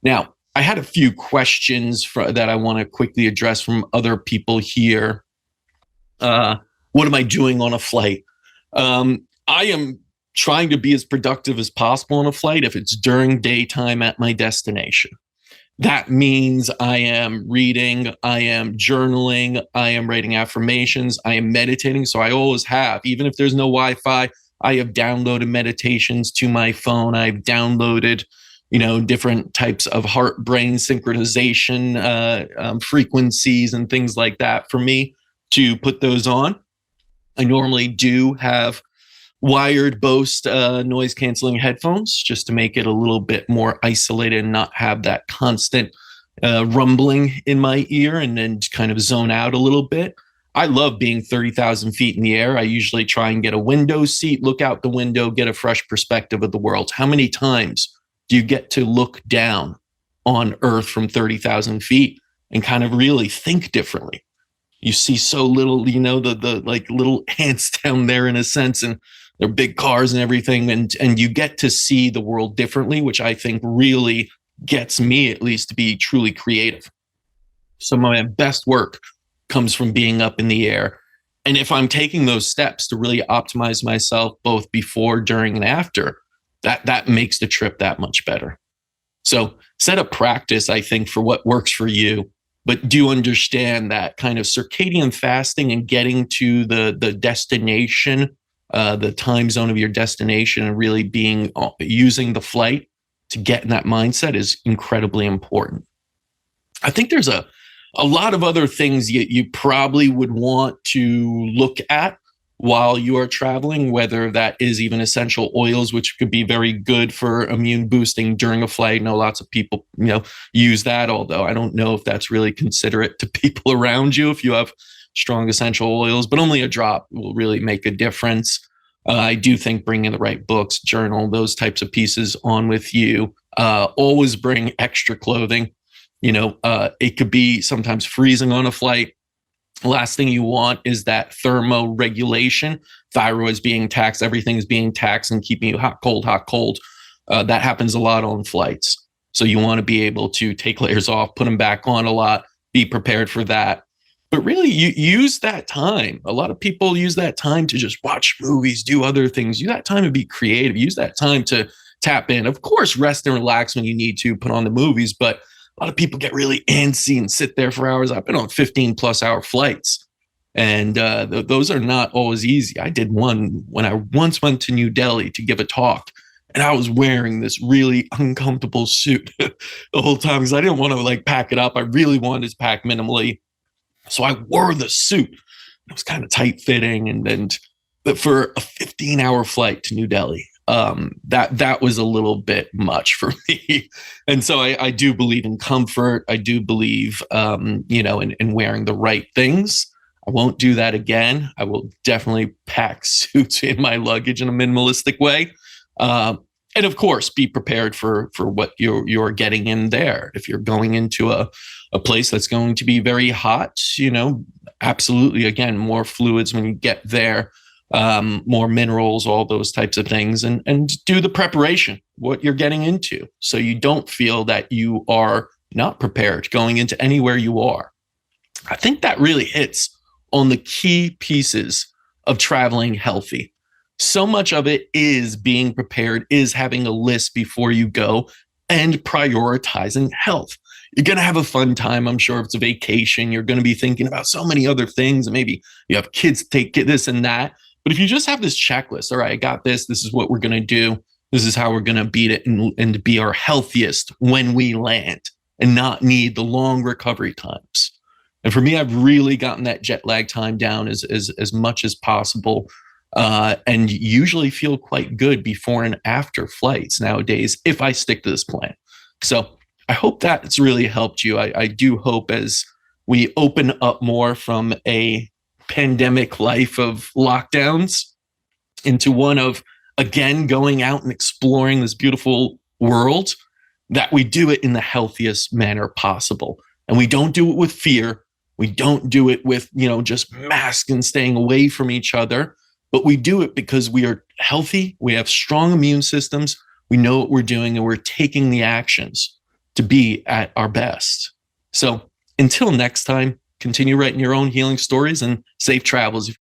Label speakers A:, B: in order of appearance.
A: Now, I had a few questions that I want to quickly address from other people here. What am I doing on a flight? I am trying to be as productive as possible on a flight if it's during daytime at my destination. That means I am reading, I am journaling, I am writing affirmations, I am meditating. So I always have, even if there's no Wi-Fi, I have downloaded meditations to my phone. I've downloaded, different types of heart brain synchronization frequencies and things like that for me to put those on. I normally do have wired Bose noise canceling headphones just to make it a little bit more isolated and not have that constant rumbling in my ear, and then kind of zone out a little bit. I love being 30,000 feet in the air. I usually try and get a window seat, look out the window, get a fresh perspective of the world. How many times do you get to look down on Earth from 30,000 feet and kind of really think differently? You see so little, the like little ants down there in a sense, and they're big cars and everything. And you get to see the world differently, which I think really gets me at least to be truly creative. Some of my best work comes from being up in the air. And if I'm taking those steps to really optimize myself both before, during, and after, that makes the trip that much better. So set a practice, I think, for what works for you, but do understand that kind of circadian fasting and getting to the destination, the time zone of your destination, and really using the flight to get in that mindset is incredibly important. I think there's a lot of other things you probably would want to look at while you are traveling, whether that is even essential oils, which could be very good for immune boosting during a flight. I know lots of people, use that, although I don't know if that's really considerate to people around you if you have strong essential oils, but only a drop will really make a difference. I do think bringing the right books, journal, those types of pieces on with you. Always bring extra clothing. It could be sometimes freezing on a flight. The last thing you want is that thermoregulation. Thyroid's being taxed, everything's being taxed and keeping you hot, cold, hot, cold. That happens a lot on flights. So you want to be able to take layers off, put them back on a lot, be prepared for that. But really, you use that time. A lot of people use that time to just watch movies, do other things. Use that time to be creative. Use that time to tap in. Of course, rest and relax when you need to, put on the movies, but a lot of people get really antsy and sit there for hours. I've been on 15-plus-hour flights, and those are not always easy. I did one when I once went to New Delhi to give a talk, and I was wearing this really uncomfortable suit the whole time because I didn't want to pack it up. I really wanted to pack minimally. So I wore the suit. It was kind of tight fitting. And then for a 15-hour flight to New Delhi, that was a little bit much for me. And so I do believe in comfort. I do believe, in wearing the right things. I won't do that again. I will definitely pack suits in my luggage in a minimalistic way. And of course, be prepared for what you're getting in there. If you're going into a place that's going to be very hot, absolutely, again, more fluids when you get there, more minerals, all those types of things, and do the preparation, what you're getting into, so you don't feel that you are not prepared going into anywhere you are. I think that really hits on the key pieces of traveling healthy. So much of it is being prepared, is having a list before you go, and prioritizing health. You're going to have a fun time. I'm sure if it's a vacation, you're going to be thinking about so many other things. And maybe you have kids take this and that. But if you just have this checklist, all right, I got this. This is what we're going to do. This is how we're going to beat it and be our healthiest when we land and not need the long recovery times. And for me, I've really gotten that jet lag time down as much as possible. And usually feel quite good before and after flights nowadays if I stick to this plan. So I hope that's really helped you. I do hope as we open up more from a pandemic life of lockdowns into one of, again, going out and exploring this beautiful world, that we do it in the healthiest manner possible. And we don't do it with fear. We don't do it with, just masks and staying away from each other. But we do it because we are healthy, we have strong immune systems, we know what we're doing, and we're taking the actions to be at our best. So until next time, continue writing your own healing stories and safe travels.